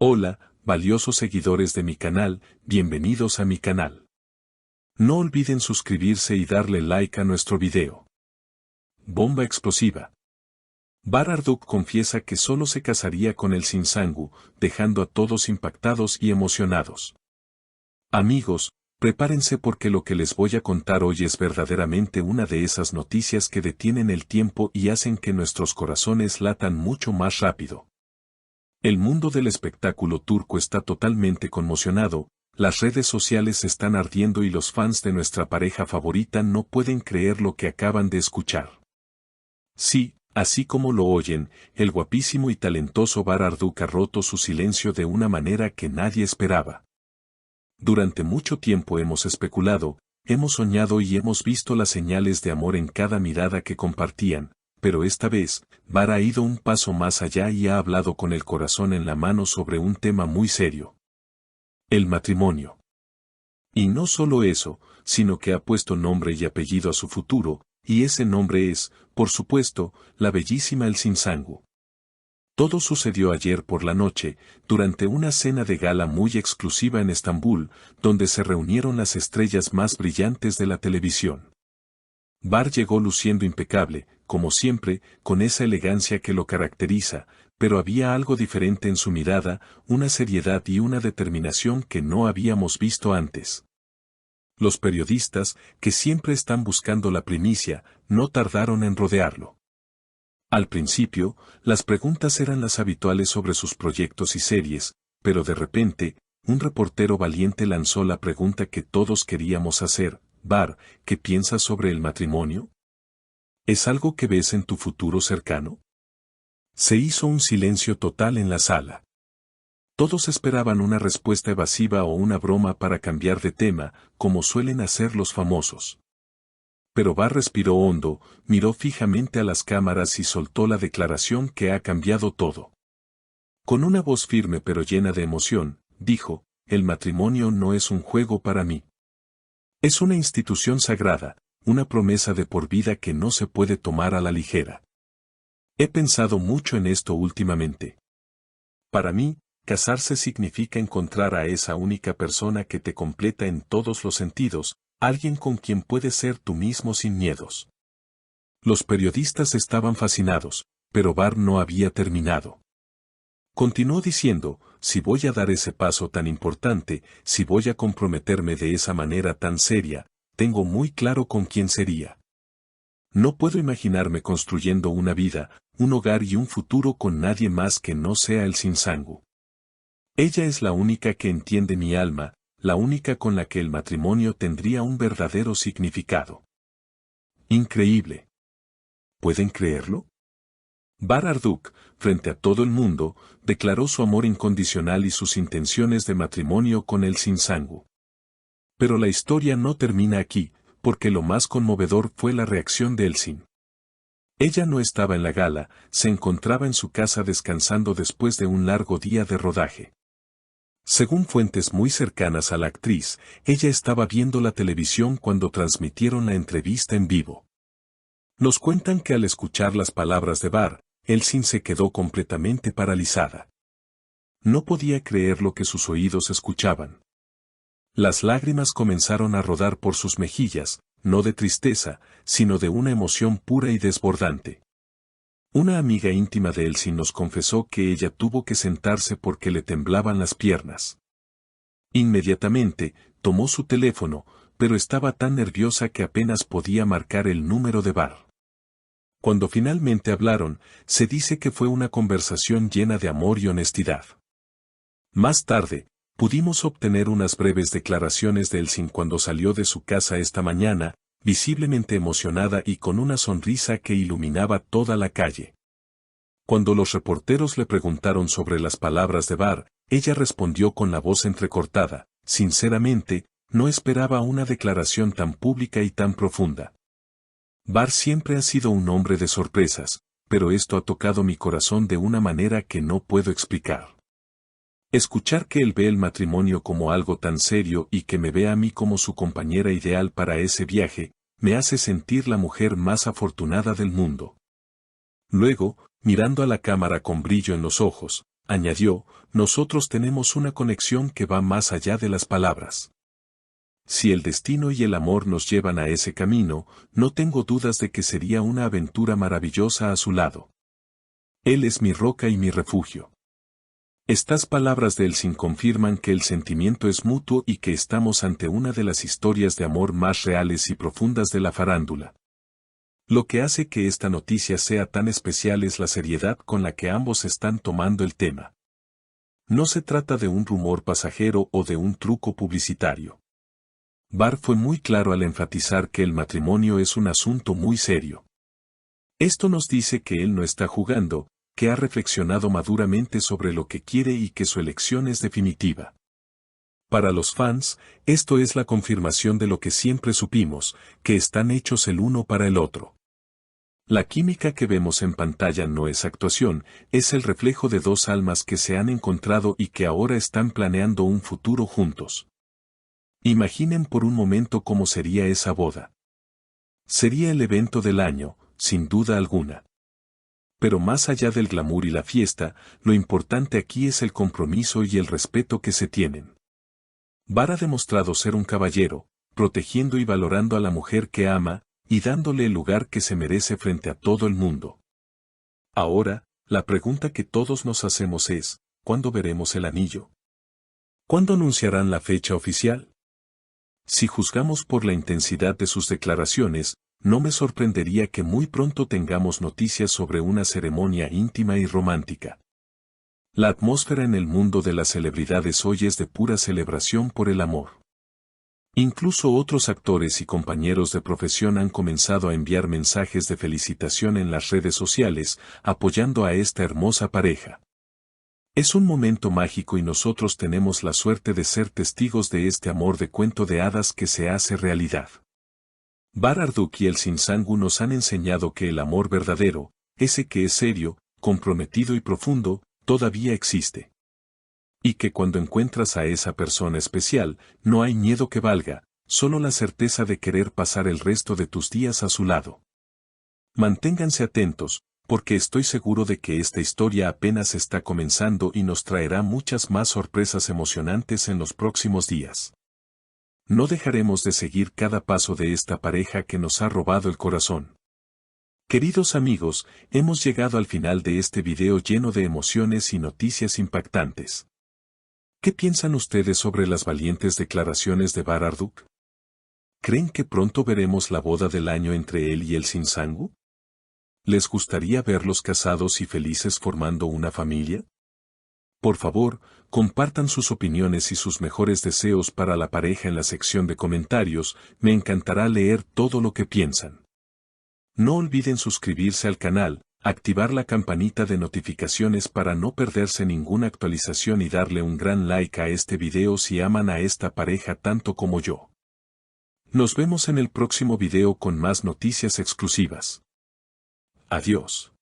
Hola, valiosos seguidores de mi canal, bienvenidos a mi canal. No olviden suscribirse y darle like a nuestro video. Bomba explosiva. Bar-Marduk confiesa que solo se casaría con el Sinsangu, dejando a todos impactados y emocionados. Amigos, prepárense porque lo que les voy a contar hoy es verdaderamente una de esas noticias que detienen el tiempo y hacen que nuestros corazones latan mucho más rápido. El mundo del espectáculo turco está totalmente conmocionado, las redes sociales están ardiendo y los fans de nuestra pareja favorita no pueden creer lo que acaban de escuchar. Sí, así como lo oyen, el guapísimo y talentoso Bar-Marduk ha roto su silencio de una manera que nadie esperaba. Durante mucho tiempo hemos especulado, hemos soñado y hemos visto las señales de amor en cada mirada que compartían. Pero esta vez, Bar ha ido un paso más allá y ha hablado con el corazón en la mano sobre un tema muy serio. El matrimonio. Y no solo eso, sino que ha puesto nombre y apellido a su futuro, y ese nombre es, por supuesto, la bellísima El Sinsangu. Todo sucedió ayer por la noche, durante una cena de gala muy exclusiva en Estambul, donde se reunieron las estrellas más brillantes de la televisión. Bar llegó luciendo impecable, como siempre, con esa elegancia que lo caracteriza, pero había algo diferente en su mirada, una seriedad y una determinación que no habíamos visto antes. Los periodistas, que siempre están buscando la primicia, no tardaron en rodearlo. Al principio, las preguntas eran las habituales sobre sus proyectos y series, pero de repente, un reportero valiente lanzó la pregunta que todos queríamos hacer: Bar, ¿qué piensas sobre el matrimonio? ¿Es algo que ves en tu futuro cercano? Se hizo un silencio total en la sala. Todos esperaban una respuesta evasiva o una broma para cambiar de tema, como suelen hacer los famosos. Pero Bar respiró hondo, miró fijamente a las cámaras y soltó la declaración que ha cambiado todo. Con una voz firme pero llena de emoción, dijo: el matrimonio no es un juego para mí. Es una institución sagrada, una promesa de por vida que no se puede tomar a la ligera. He pensado mucho en esto últimamente. Para mí, casarse significa encontrar a esa única persona que te completa en todos los sentidos, alguien con quien puedes ser tú mismo sin miedos. Los periodistas estaban fascinados, pero Bar no había terminado. Continuó diciendo: si voy a dar ese paso tan importante, si voy a comprometerme de esa manera tan seria, tengo muy claro con quién sería. No puedo imaginarme construyendo una vida, un hogar y un futuro con nadie más que no sea el Sinsangu. Ella es la única que entiende mi alma, la única con la que el matrimonio tendría un verdadero significado. Increíble. ¿Pueden creerlo? Bar-Marduk, frente a todo el mundo, declaró su amor incondicional y sus intenciones de matrimonio con el Sinsangu. Pero la historia no termina aquí, porque lo más conmovedor fue la reacción de Elsin. Ella no estaba en la gala, se encontraba en su casa descansando después de un largo día de rodaje. Según fuentes muy cercanas a la actriz, ella estaba viendo la televisión cuando transmitieron la entrevista en vivo. Nos cuentan que al escuchar las palabras de Bar, Elsin se quedó completamente paralizada. No podía creer lo que sus oídos escuchaban. Las lágrimas comenzaron a rodar por sus mejillas, no de tristeza, sino de una emoción pura y desbordante. Una amiga íntima de Elsin nos confesó que ella tuvo que sentarse porque le temblaban las piernas. Inmediatamente, tomó su teléfono, pero estaba tan nerviosa que apenas podía marcar el número de Bar. Cuando finalmente hablaron, se dice que fue una conversación llena de amor y honestidad. Más tarde, pudimos obtener unas breves declaraciones de Elsin cuando salió de su casa esta mañana, visiblemente emocionada y con una sonrisa que iluminaba toda la calle. Cuando los reporteros le preguntaron sobre las palabras de Bar, ella respondió con la voz entrecortada: sinceramente, no esperaba una declaración tan pública y tan profunda. Bar siempre ha sido un hombre de sorpresas, pero esto ha tocado mi corazón de una manera que no puedo explicar. Escuchar que él ve el matrimonio como algo tan serio y que me ve a mí como su compañera ideal para ese viaje, me hace sentir la mujer más afortunada del mundo. Luego, mirando a la cámara con brillo en los ojos, añadió, nosotros tenemos una conexión que va más allá de las palabras. Si el destino y el amor nos llevan a ese camino, no tengo dudas de que sería una aventura maravillosa a su lado. Él es mi roca y mi refugio. Estas palabras de Elsin confirman que el sentimiento es mutuo y que estamos ante una de las historias de amor más reales y profundas de la farándula. Lo que hace que esta noticia sea tan especial es la seriedad con la que ambos están tomando el tema. No se trata de un rumor pasajero o de un truco publicitario. Bar fue muy claro al enfatizar que el matrimonio es un asunto muy serio. Esto nos dice que él no está jugando, que ha reflexionado maduramente sobre lo que quiere y que su elección es definitiva. Para los fans, esto es la confirmación de lo que siempre supimos, que están hechos el uno para el otro. La química que vemos en pantalla no es actuación, es el reflejo de dos almas que se han encontrado y que ahora están planeando un futuro juntos. Imaginen por un momento cómo sería esa boda. Sería el evento del año, sin duda alguna. Pero más allá del glamour y la fiesta, lo importante aquí es el compromiso y el respeto que se tienen. Bar ha demostrado ser un caballero, protegiendo y valorando a la mujer que ama, y dándole el lugar que se merece frente a todo el mundo. Ahora, la pregunta que todos nos hacemos es, ¿cuándo veremos el anillo? ¿Cuándo anunciarán la fecha oficial? Si juzgamos por la intensidad de sus declaraciones, no me sorprendería que muy pronto tengamos noticias sobre una ceremonia íntima y romántica. La atmósfera en el mundo de las celebridades hoy es de pura celebración por el amor. Incluso otros actores y compañeros de profesión han comenzado a enviar mensajes de felicitación en las redes sociales, apoyando a esta hermosa pareja. Es un momento mágico y nosotros tenemos la suerte de ser testigos de este amor de cuento de hadas que se hace realidad. Bar Arduk y Elsin Sangu nos han enseñado que el amor verdadero, ese que es serio, comprometido y profundo, todavía existe. Y que cuando encuentras a esa persona especial, no hay miedo que valga, solo la certeza de querer pasar el resto de tus días a su lado. Manténganse atentos, porque estoy seguro de que esta historia apenas está comenzando y nos traerá muchas más sorpresas emocionantes en los próximos días. No dejaremos de seguir cada paso de esta pareja que nos ha robado el corazón. Queridos amigos, hemos llegado al final de este video lleno de emociones y noticias impactantes. ¿Qué piensan ustedes sobre las valientes declaraciones de Bar Arduk? ¿Creen que pronto veremos la boda del año entre él y Elsin Sangu? ¿Les gustaría verlos casados y felices formando una familia? Por favor, compartan sus opiniones y sus mejores deseos para la pareja en la sección de comentarios, me encantará leer todo lo que piensan. No olviden suscribirse al canal, activar la campanita de notificaciones para no perderse ninguna actualización y darle un gran like a este video si aman a esta pareja tanto como yo. Nos vemos en el próximo video con más noticias exclusivas. Adiós.